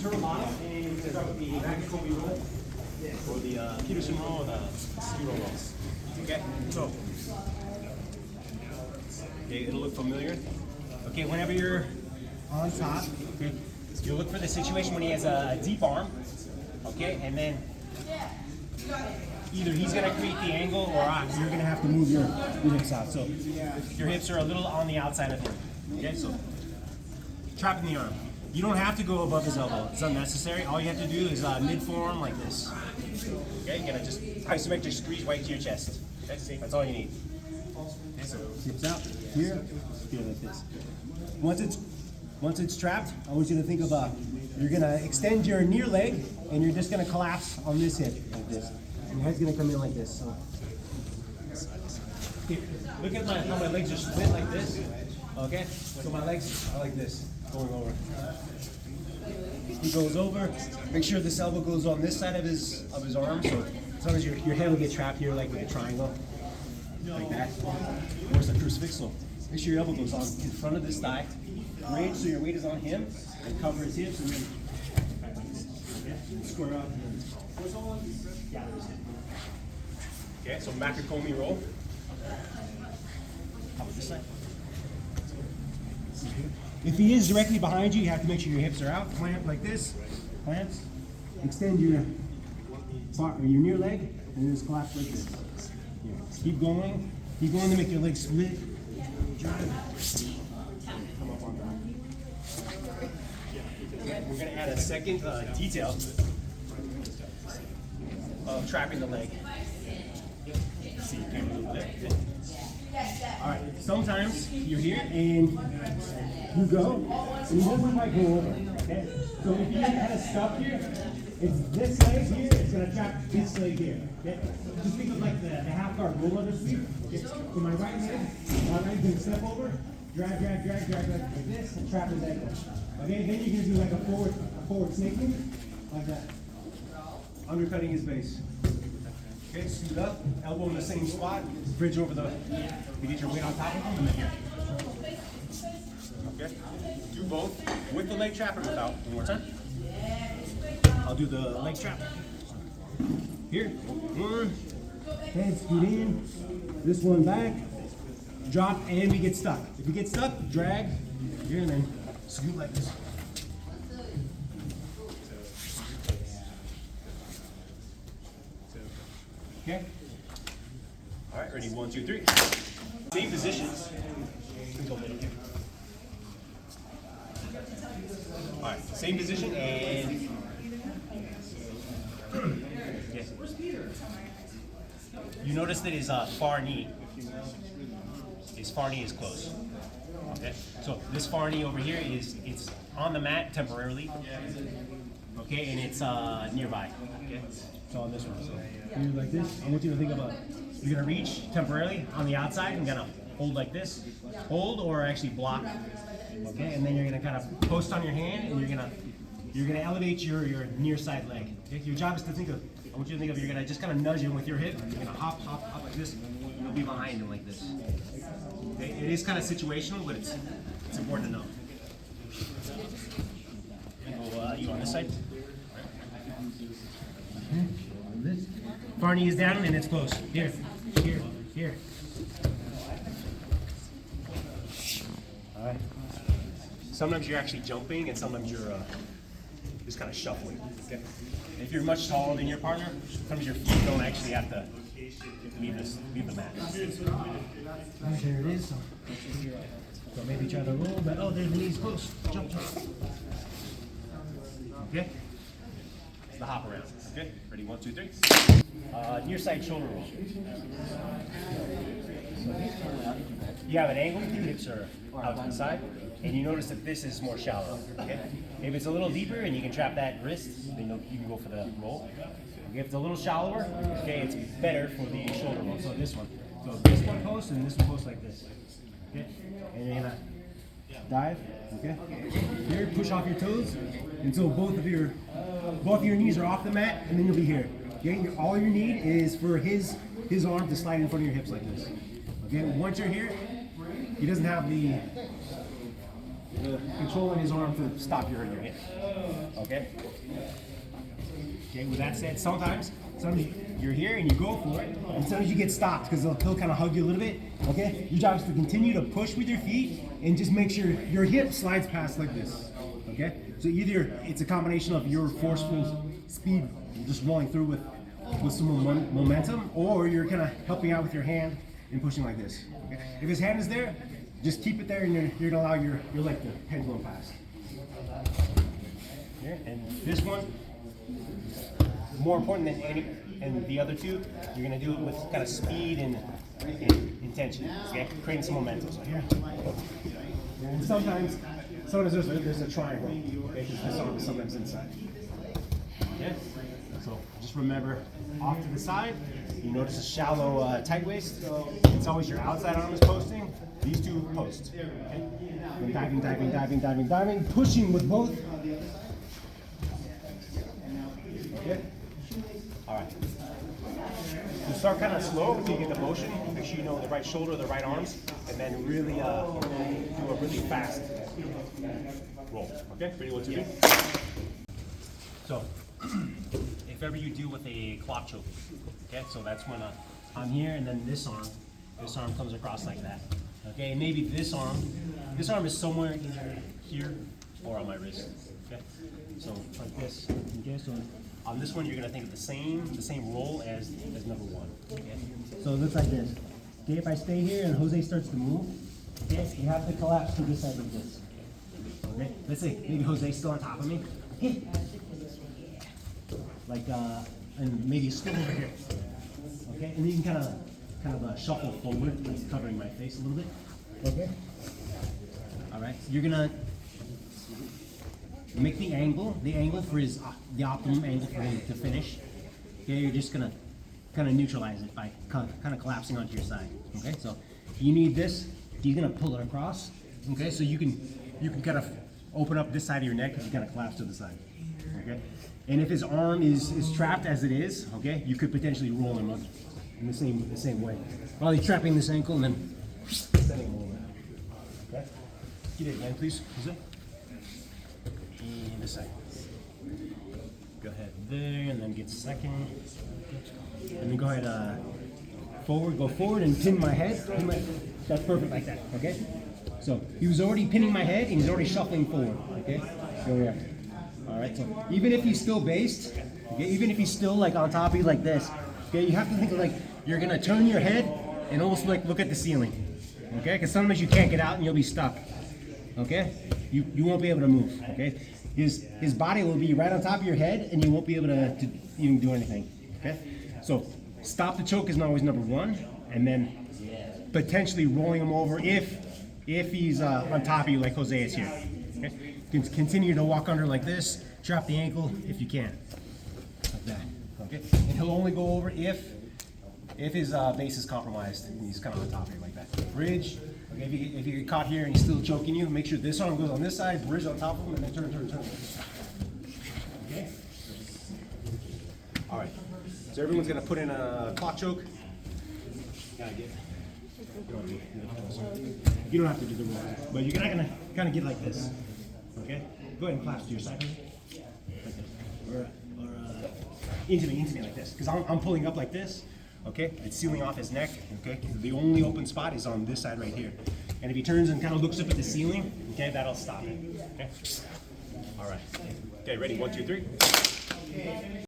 turtle bottom and start with the Makikomi roll, or the Peterson roll, and the ski roll rolls. Okay, so it'll look familiar. Okay, whenever you're on top, okay, you look for the situation when he has a deep arm. Okay, and then either he's going to create the angle, or you're going to have to move your hips out. So your hips are a little on the outside of him. Okay, so trapping the arm. You don't have to go above his elbow. It's unnecessary. All you have to do is mid-forearm like this. Okay, you're going to just isometric squeeze right to your chest. Okay, that's all you need. Okay, so hips out here, like this. Once it's trapped, I want you to think about, you're going to extend your near leg, and you're just going to collapse on this hip like this. And your head's going to come in like this. So here, look at how my legs are split like this. Okay, so my legs are like this, going over. He goes over. Make sure this elbow goes on this side of his arm, so as long as your head will get trapped here, like with a triangle, like that. Or it's a crucifix. So make sure your elbow goes on in front of this thigh. Range so your weight is on him, and cover his hips, and then square up. Okay, so Makikomi roll. How about this side? If he is directly behind you, you have to make sure your hips are out. Plant like this. Plants. Extend your near leg, and just collapse like this. Yeah. Keep going. Keep going to make your legs split. Come up on that. We're going to add a second detail of trapping the leg. See, you can move there. All right. Sometimes you're here and you go, and he doesn't quite go over. Okay? So if you kind of stuck here, it's this leg here, it's going to trap this leg here. Okay? Just think of like the half guard roll under sweep. Okay? So my right leg's going to step over, drag like this, and trap his ankle. Okay? Then you can do like a forward snake move, like that. Undercutting his base. Okay, scoot up, elbow in the same spot, bridge over the, you get your weight on top of him, and then here. Okay, do both with the leg trap or without. One more time. I'll do the leg trap. Here, head scoot in, this one back, drop, and we get stuck. If we get stuck, drag here and then scoot like this. Okay. All right, ready? 1, 2, 3. Same positions. All right, same position and yes. You notice that his far knee is closed. Okay, so this far knee over here it's on the mat temporarily. Okay, and it's nearby. Okay, so on this one. So you're like this. I want you to think about, you're gonna reach temporarily on the outside and gonna hold like this, hold or actually block. Okay, and then you're gonna kind of post on your hand, and you're gonna elevate your near side leg. Okay? Your job is to think of, I want you to think of, you're gonna just kind of nudge him with your hip. You're gonna hop like this. And you'll be behind him like this. Okay, it is kind of situational, but it's important to know. And you on this side. Far knee is down and it's close. Here. All right. Sometimes you're actually jumping, and sometimes you're just kind of shuffling. Okay. If you're much taller than your partner, sometimes your feet don't actually have to leave the mat. There it is. So maybe try to roll, but oh, there's the knees close. Jump. Okay. The hop around. Okay. Ready? 1, 2, 3. Near side shoulder roll. You have an angle, your hips are out to the side, and you notice that this is more shallow. Okay? If it's a little deeper and you can trap that wrist, then you can go for the roll. Okay, if it's a little shallower, okay, it's better for the shoulder roll. So this one. So this one post and this one post like this. Okay? And you're gonna dive. Okay? Here, push off your toes until both of your knees are off the mat, and then you'll be here. Okay? All you need is for his arm to slide in front of your hips like this. Okay? Once you're here, he doesn't have the the control in his arm to stop your hit. Okay? Okay, with that said, sometimes you're here and you go for it, and sometimes you get stopped because he'll kind of hug you a little bit. Okay? Your job is to continue to push with your feet and just make sure your hip slides past like this. Okay? So either it's a combination of your forceful speed just rolling through with some momentum, or you're kind of helping out with your hand and pushing like this. Okay? If his hand is there, just keep it there, and you're gonna allow your leg to pendulum past. Here, and this one, more important than any and the other two, you're gonna do it with kind of speed and intention. Okay, creating some momentum. So here, and sometimes there's a triangle. Okay, because this arm is sometimes inside. Okay, so just remember, off to the side. You notice a shallow tight waist. It's always your outside arm is posting. These two post. Okay? And diving, diving, diving, diving, diving, pushing with both. Okay? All right. You start kind of slow until you get the motion. Make sure you know the right shoulder, the right arms, and then really do a really fast roll. Okay? Ready? 1, 2, 3. So, if ever you do with a clock choke, okay? So that's when I'm here, and then this arm comes across like that. Okay, maybe this arm is somewhere either here or on my wrist. Okay, so like this. Okay, so on this one you're gonna think of the same roll as number one. Okay, so it looks like this. Okay, if I stay here and Jose starts to move, okay, you have to collapse to this side like this. Okay, let's say maybe Jose's still on top of me. Hey. Like and maybe still over here. Okay, and you can kind of shuffle forward, like covering my face a little bit. Okay. All right. So you're gonna make the angle for the optimum angle for him to finish. Okay. You're just gonna kind of neutralize it by kind of collapsing onto your side. Okay. So you need this. You're gonna pull it across. Okay. So you can kind of open up this side of your neck as you kind of collapse to the side. Okay. And if his arm is trapped as it is, okay, you could potentially roll him up in the same way. While he's trapping this ankle and then sending him over. Okay? Get it again, please. Is it? And this side. Go ahead there, and then get second. And then go ahead go forward and pin my head. That's perfect like that, okay? So he was already pinning my head and he's already shuffling forward, okay? Go here. All right, so even if he's still based, okay, even if he's still like on top of you like this, okay, you have to think of like you're gonna turn your head and almost like look at the ceiling, okay? Because sometimes you can't get out and you'll be stuck, okay? You won't be able to move, okay? His body will be right on top of your head and you won't be able to even do anything, okay? So stop the choke is always number one, and then potentially rolling him over if he's on top of you like Jose is here, okay? Continue to walk under like this, trap the ankle if you can, like that, okay? And he'll only go over if his base is compromised and he's kind of on top of you like that. Bridge, okay, if you get caught here and he's still choking you, make sure this arm goes on this side, bridge on top of him, and then turn. Okay? All right, so everyone's gonna put in a clock choke. You don't have to do the roll, but you're gonna kind of get like this. Okay? Go ahead and clasp to your side. Like this. Or into me like this. Because I'm pulling up like this. Okay? It's sealing off his neck. Okay? The only open spot is on this side right here. And if he turns and kind of looks up at the ceiling, okay, that'll stop it. Okay? All right. Okay, ready? 1, 2, 3.